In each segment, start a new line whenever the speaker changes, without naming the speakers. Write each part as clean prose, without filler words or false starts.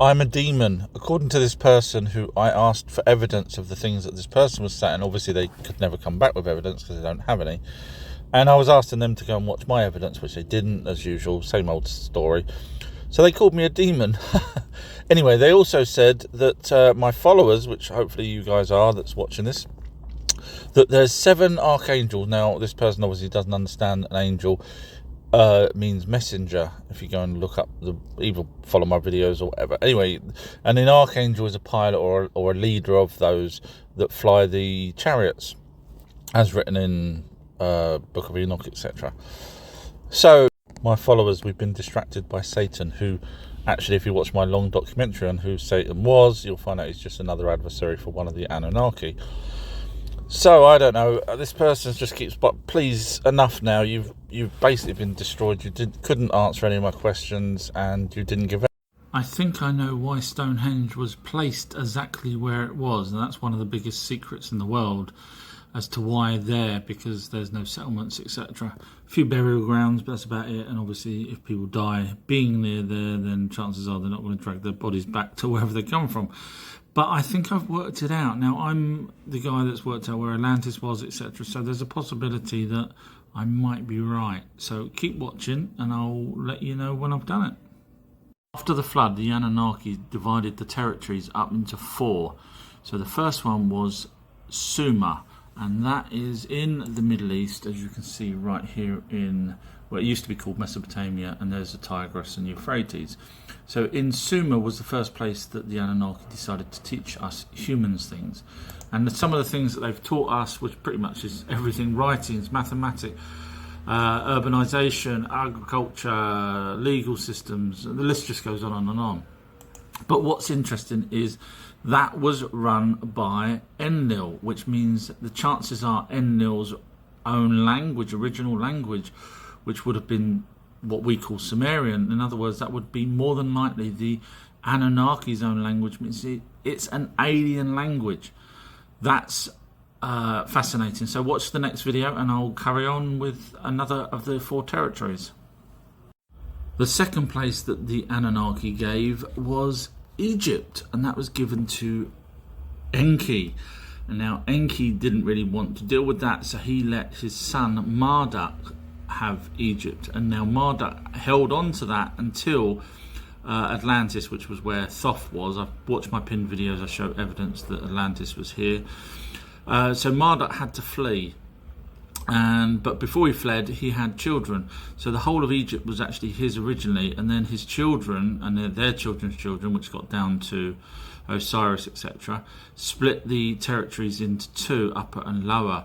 I'm a demon. According to this person who I asked for evidence of the things that this person was saying, obviously they could never come back with evidence because they don't have any. And I was asking them to go and watch my evidence, which they didn't, as usual, same old story. So they called me a demon. Anyway, they also said that my followers, which hopefully you guys are that's watching this, that there's 7 archangels. Now, this person obviously doesn't understand an angel means messenger. If you go and look up either follow my videos or whatever. Anyway, and an archangel is a pilot or a leader of those that fly the chariots, as written in Book of Enoch, etc. So, my followers, we've been distracted by Satan, who actually, if you watch my long documentary on who Satan was, you'll find out he's just another adversary for one of the Anunnaki. So, I don't know, this person just keeps, but please, enough now, you've basically been destroyed, couldn't answer any of my questions, and you didn't give.
I think I know why Stonehenge was placed exactly where it was, and that's one of the biggest secrets in the world as to why there, because there's no settlements, etc. A few burial grounds, but that's about it. And obviously, if people die being near there, then chances are they're not going to drag their bodies back to wherever they come from. But I think I've worked it out. Now, I'm the guy that's worked out where Atlantis was, etc. So there's a possibility that I might be right. So keep watching, and I'll let you know when I've done it. After the flood, the Anunnaki divided the territories up into 4. So the first one was Sumer, and that is in the Middle East, as you can see right here in what it used to be called Mesopotamia, and there's the Tigris and Euphrates. So in Sumer was the first place that the Anunnaki decided to teach us humans things. And some of the things that they've taught us, which pretty much is everything: writings, mathematics, urbanization, agriculture, legal systems, the list just goes on and on. But what's interesting is that was run by Enlil, which means the chances are Enlil's own language, original language, which would have been what we call Sumerian. In other words, that would be more than likely the Anunnaki's own language. Means it's an alien language. That's fascinating. So watch the next video and I'll carry on with another of the 4 territories. The second place that the Anunnaki gave was Egypt, and that was given to Enki. And now Enki didn't really want to deal with that, so he let his son Marduk have Egypt. And now Marduk held on to that until Atlantis, which was where Thoth was. I've watched my pinned videos, I show evidence that Atlantis was here. So Marduk had to flee. But before he fled, he had children. So the whole of Egypt was actually his originally, and then his children and their children's children, which got down to Osiris, etc., split the territories into 2, upper and lower.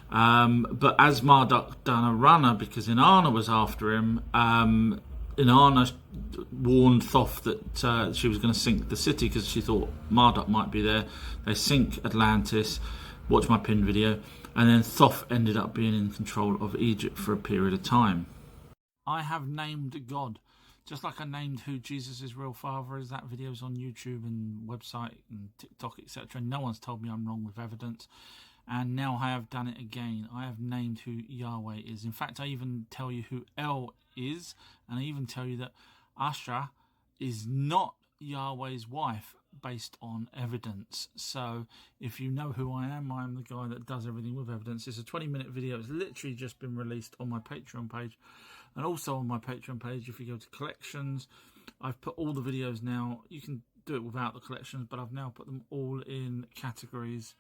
But as Marduk done a runner, because Inanna was after him, Inanna warned Thoth that she was going to sink the city because she thought Marduk might be there. They sink Atlantis. Watch my pinned video. And then Thoth ended up being in control of Egypt for a period of time. I have named God, just like I named who Jesus' real father is. That video's on YouTube and website and TikTok, etc. No one's told me I'm wrong with evidence. And now I have done it again. I have named who Yahweh is. In fact, I even tell you who El is. And I even tell you that Asha is not Yahweh's wife, based on evidence. So if you know who I am the guy that does everything with evidence. It's a 20-minute video. It's literally just been released on my Patreon page, and also on my Patreon page, if you go to collections, I've put all the videos now. You can do it without the collections, but I've now put them all in categories.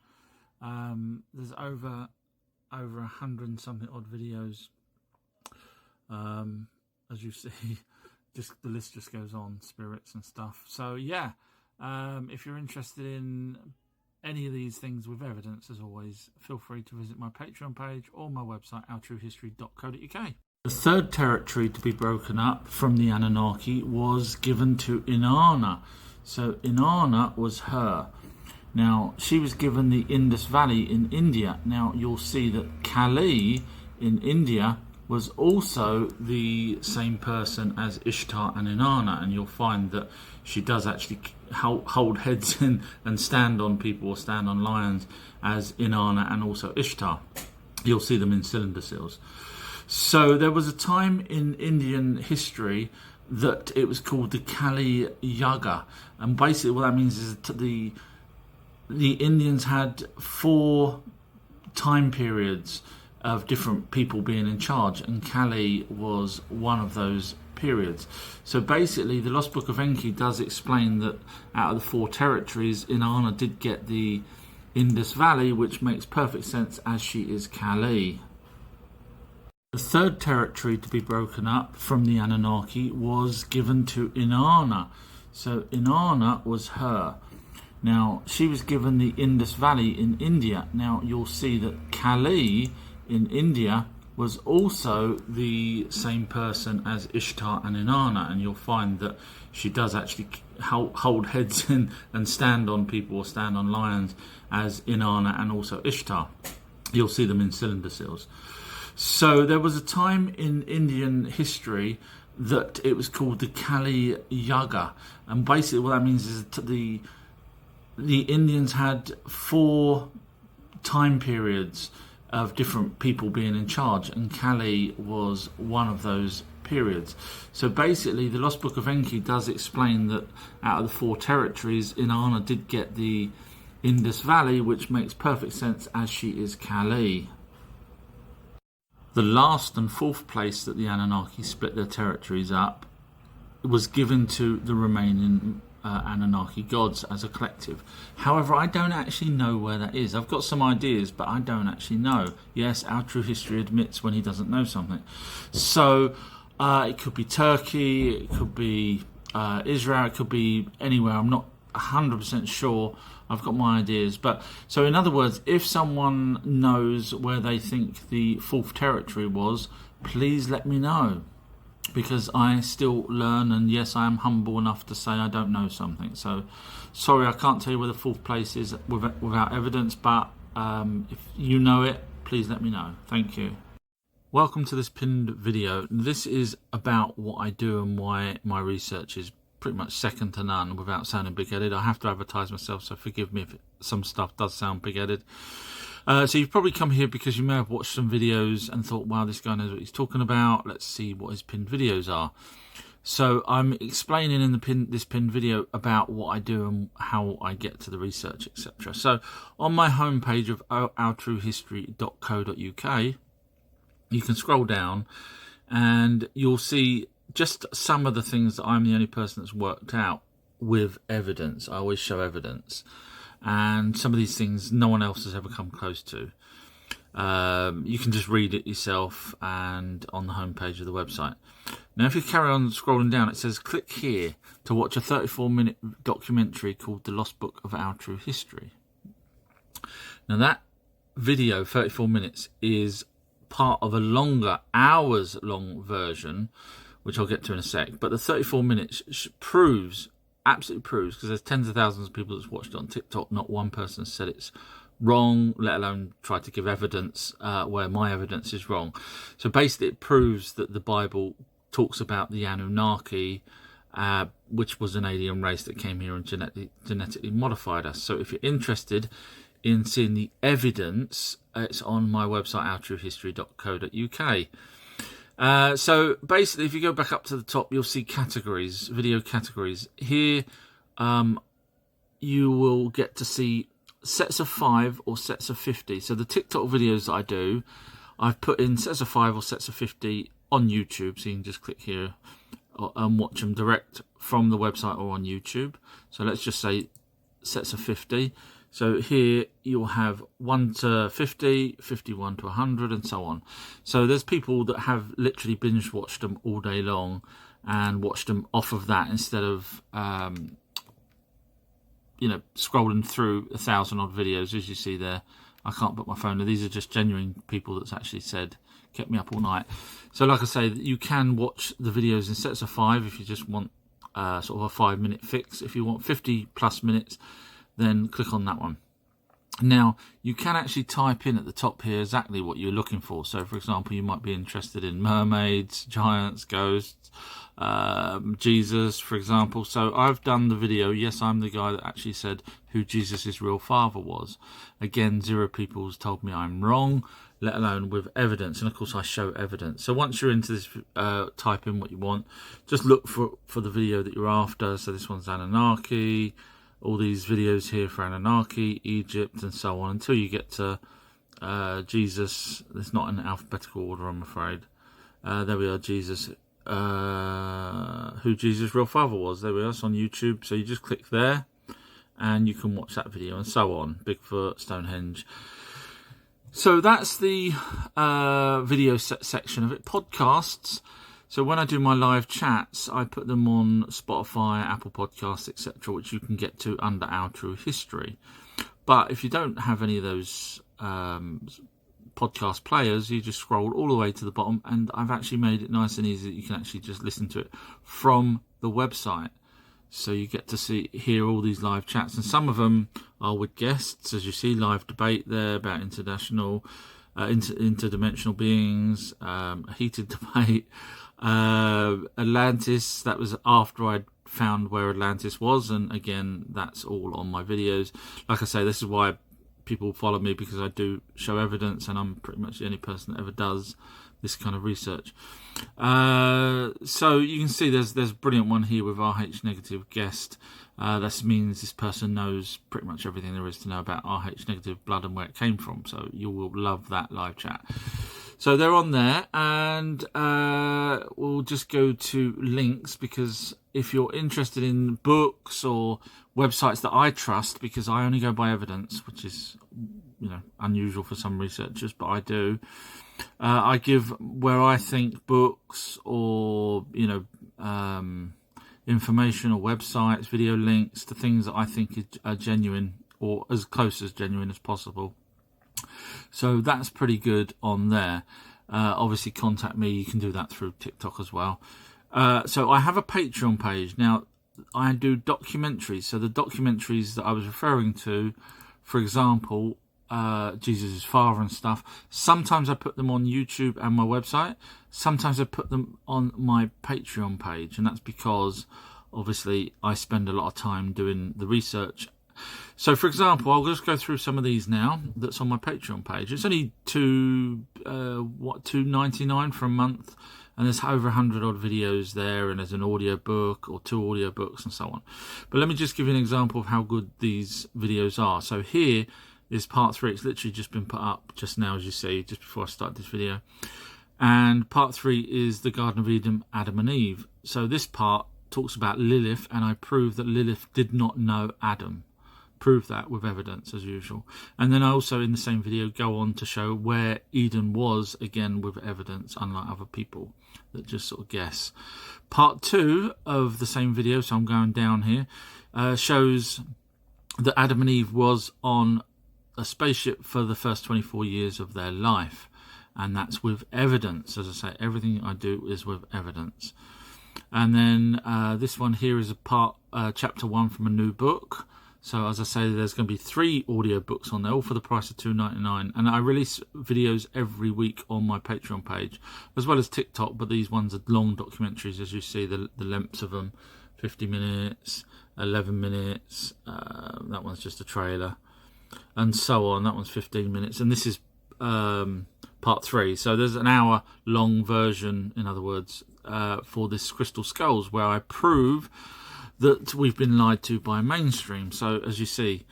There's over 100 and something odd videos, as you see. Just the list just goes on, spirits and stuff. So yeah, if you're interested in any of these things with evidence, as always, feel free to visit my Patreon page or my website, ourtruehistory.co.uk. The third territory to be broken up from the Anunnaki was given to Inanna. So Inanna was her. Now, she was given the Indus Valley in India. Now, you'll see that Kali in India was also the same person as Ishtar and Inanna, and you'll find that she does actually hold heads in and stand on people or stand on lions as Inanna and also Ishtar. You'll see them in cylinder seals. So there was a time in Indian history that it was called the Kali Yuga, and basically what that means is that the Indians had 4 time periods of different people being in charge, and Kali was one of those periods. So basically the Lost Book of Enki does explain that out of the 4 territories, Inanna did get the Indus Valley, which makes perfect sense as she is Kali. The 3rd territory to be broken up from the Anunnaki was given to Inanna. So Inanna was her. Now, she was given the Indus Valley in India. Now, you'll see that Kali in India was also the same person as Ishtar and Inanna, and you'll find that she does actually hold heads in and stand on people or stand on lions as Inanna and also Ishtar. You'll see them in cylinder seals. So there was a time in Indian history that it was called the Kali Yuga, and basically what that means is that the Indians had 4 time periods of different people being in charge, and Kali was one of those periods. So basically the Lost Book of Enki does explain that out of the 4 territories, Inanna did get the Indus Valley, which makes perfect sense as she is Kali. The last and 4th place that the Anunnaki split their territories up was given to the remaining Anunnaki gods as a collective. However, I don't actually know where that is. I've got some ideas, but I don't actually know. Yes, our true history admits when he doesn't know something. So it could be Turkey, it could be Israel, it could be anywhere. I'm not 100% sure. I've got my ideas. But so in other words, if someone knows where they think the 4th territory was, please let me know, because I still learn, and yes, I am humble enough to say I don't know something. So sorry, I can't tell you where the 4th place is without evidence, but if you know it, please let me know. Thank you. Welcome to this pinned video. This is about what I do and why my research is pretty much second to none, without sounding big-headed. I have to advertise myself, so forgive me if some stuff does sound big-headed. So you've probably come here because you may have watched some videos and thought, wow, this guy knows what he's talking about. Let's see what his pinned videos are. So I'm explaining in this pinned video about what I do and how I get to the research, etc. So on my homepage of ourtruehistory.co.uk, you can scroll down and you'll see just some of the things that I'm the only person that's worked out with evidence. I always show evidence. And some of these things no one else has ever come close to. You can just read it yourself and on the homepage of the website. Now, if you carry on scrolling down, it says click here to watch a 34-minute documentary called The Lost Book of Our True History. Now, that video, 34 minutes, is part of a longer, hours-long version, which I'll get to in a sec. But the 34 minutes absolutely proves, because there's tens of thousands of people that's watched it on TikTok, not one person said it's wrong, let alone try to give evidence where my evidence is wrong. So basically it proves that the Bible talks about the Anunnaki, which was an alien race that came here and genetically modified us. So if you're interested in seeing the evidence, it's on my website, ourtruehistory.co.uk. So basically, if you go back up to the top, you'll see categories, video categories. Here, you will get to see sets of 5 or sets of 50. So the TikTok videos that I do, I've put in sets of 5 or sets of 50 on YouTube. So you can just click here and watch them direct from the website or on YouTube. So let's just say sets of 50. So here you'll have 1 to 50, 51 to 100, and so on. So there's people that have literally binge watched them all day long and watched them off of that instead of, scrolling through 1,000 odd videos, as you see there. I can't put my phone there. These are just genuine people that's actually said, kept me up all night. So like I say, you can watch the videos in sets of 5 if you just want sort of a 5-minute fix. If you want 50 plus minutes, then click on that one. Now, you can actually type in at the top here exactly what you're looking for. So, for example, you might be interested in mermaids, giants, ghosts, Jesus, for example. So I've done the video. Yes, I'm the guy that actually said who Jesus' real father was. Again, 0 people has told me I'm wrong, let alone with evidence. And, of course, I show evidence. So once you're into this, type in what you want. Just look for the video that you're after. So this one's Anunnaki. All these videos here for Anunnaki, Egypt, and so on, until you get to Jesus. It's not in alphabetical order, I'm afraid. There we are, Jesus. Who Jesus' real father was. There we are, it's on YouTube. So you just click there, and you can watch that video, and so on. Bigfoot, Stonehenge. So that's the video section of it. Podcasts. So when I do my live chats, I put them on Spotify, Apple Podcasts, etc., which you can get to under Our True History. But if you don't have any of those podcast players, you just scroll all the way to the bottom, and I've actually made it nice and easy that you can actually just listen to it from the website. So you get to hear all these live chats, and some of them are with guests, as you see, live debate there about interdimensional beings, a heated debate. Atlantis, that was after I'd found where Atlantis was, and again, that's all on my videos. Like I say, this is why people follow me, because I do show evidence, and I'm pretty much the only person that ever does this kind of research. So you can see there's a brilliant one here with RH negative guest. That means this person knows pretty much everything there is to know about RH negative blood and where it came from. So you will love that live chat. So they're on there, and we'll just go to links, because if you're interested in books or websites that I trust, because I only go by evidence, which is, unusual for some researchers, but I do. I give where I think books or, information or websites, video links to things that I think are genuine, or as close as genuine as possible. So that's pretty good on there. Obviously, contact me. You can do that through TikTok as well. So I have a Patreon page. Now, I do documentaries. So the documentaries that I was referring to, for example, Jesus' father and stuff, sometimes I put them on YouTube and my website. Sometimes I put them on my Patreon page. And that's because, obviously, I spend a lot of time doing the research. So, for example, I'll just go through some of these now that's on my Patreon page. It's only $2.99 for a month, and there's over 100 odd videos there, and there's an audio book or 2 audio books and so on. But let me just give you an example of how good these videos are. So here is part 3. It's literally just been put up just now, as you see, just before I start this video. And part 3 is the Garden of Eden, Adam and Eve. So this part talks about Lilith, and I prove that Lilith did not know Adam. Prove that with evidence, as usual. And then I also, in the same video, go on to show where Eden was, again with evidence, unlike other people that just sort of guess. Part 2 of the same video, so I'm going down here, shows that Adam and Eve was on a spaceship for the first 24 years of their life, and that's with evidence. As I say, everything I do is with evidence. And then this one here is a part, chapter 1 from a new book. So as I say, there's going to be 3 audio books on there, all for the price of $2.99. And I release videos every week on my Patreon page, as well as TikTok. But these ones are long documentaries, as you see, the lengths of them, 50 minutes, 11 minutes. That one's just a trailer, and so on. That one's 15 minutes. And this is part 3. So there's an hour-long version, in other words, for this Crystal Skulls, where I prove that we've been lied to by mainstream. So as you see,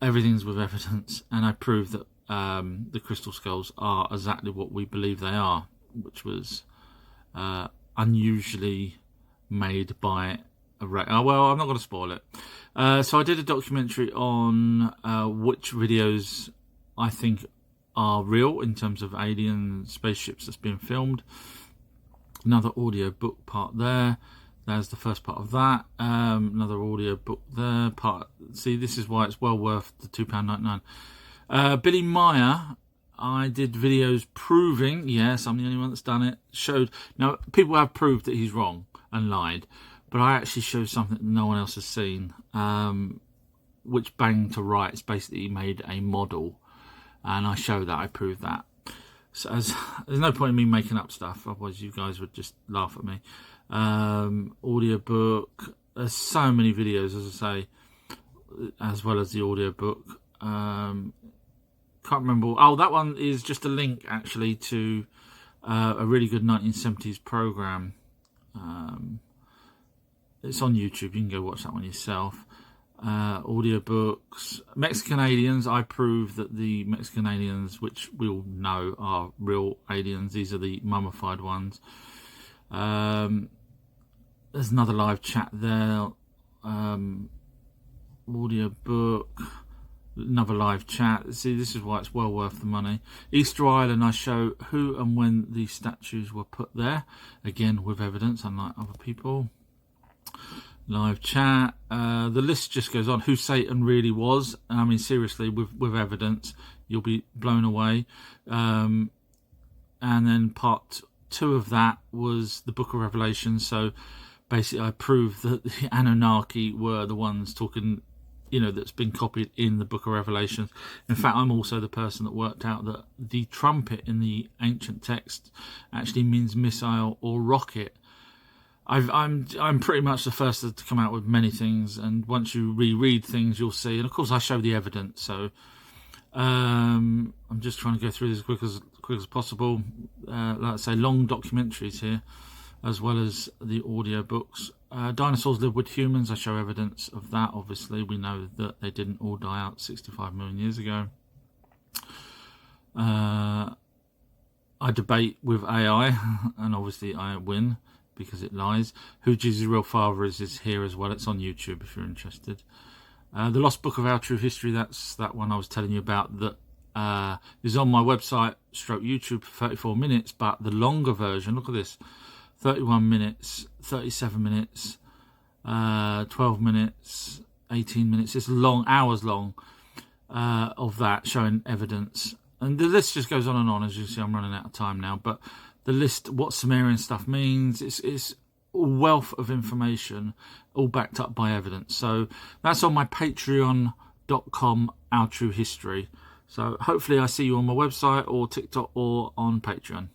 everything's with evidence, and I prove that the Crystal Skulls are exactly what we believe they are, which was unusually made by a well, I'm not going to spoil it. So I did a documentary on which videos I think are real in terms of alien spaceships that's being filmed. Another audio book part there. There's the first part of that. Another audio book there. See, this is why it's well worth the £2.99. Billy Meyer, I did videos proving, yes, I'm the only one that's done it, showed, now people have proved that he's wrong and lied, but I actually showed something that no one else has seen. which bang to rights basically made a model, and I show that, I prove that. So there's no point in me making up stuff, otherwise you guys would just laugh at me. Audiobook, there's so many videos, as I say, as well as the audiobook. Can't remember. Oh, that one is just a link actually to a really good 1970s program. It's on YouTube, you can go watch that one yourself. Audiobooks, Mexican aliens. I prove that the Mexican aliens, which we all know are real aliens, these are the mummified ones. There's another live chat there. Audiobook, another live chat. See, this is why it's well worth the money. Easter Island, I show who and when the statues were put there, again with evidence, unlike other people. Live chat. The list just goes on. Who Satan really was. I mean, seriously, with evidence, you'll be blown away. And then part 2 of that was the Book of Revelation. So basically, I proved that the Anunnaki were the ones talking, that's been copied in the Book of Revelation. In fact, I'm also the person that worked out that the trumpet in the ancient text actually means missile or rocket. I'm pretty much the first to come out with many things, and once you reread things, you'll see. And of course, I show the evidence. So I'm just trying to go through this as quick as possible. Like I say, long documentaries here, as well as the audio books. Dinosaurs live with humans. I show evidence of that. Obviously, we know that they didn't all die out 65 million years ago. I debate with AI, and obviously I win, because it lies. Who Jesus' real father is here as well. It's on YouTube if you're interested. The Lost Book of Our True History, that's that one I was telling you about, that is on my website, stroke YouTube, for 34 minutes, but the longer version, look at this, 31 minutes, 37 minutes, 12 minutes, 18 minutes, it's long, hours long, of that, showing evidence. And the list just goes on and on. As you see, I'm running out of time now, but the list, what Sumerian stuff means, it's a wealth of information, all backed up by evidence. So that's on my patreon.com, Our True History. So hopefully I see you on my website or TikTok or on Patreon.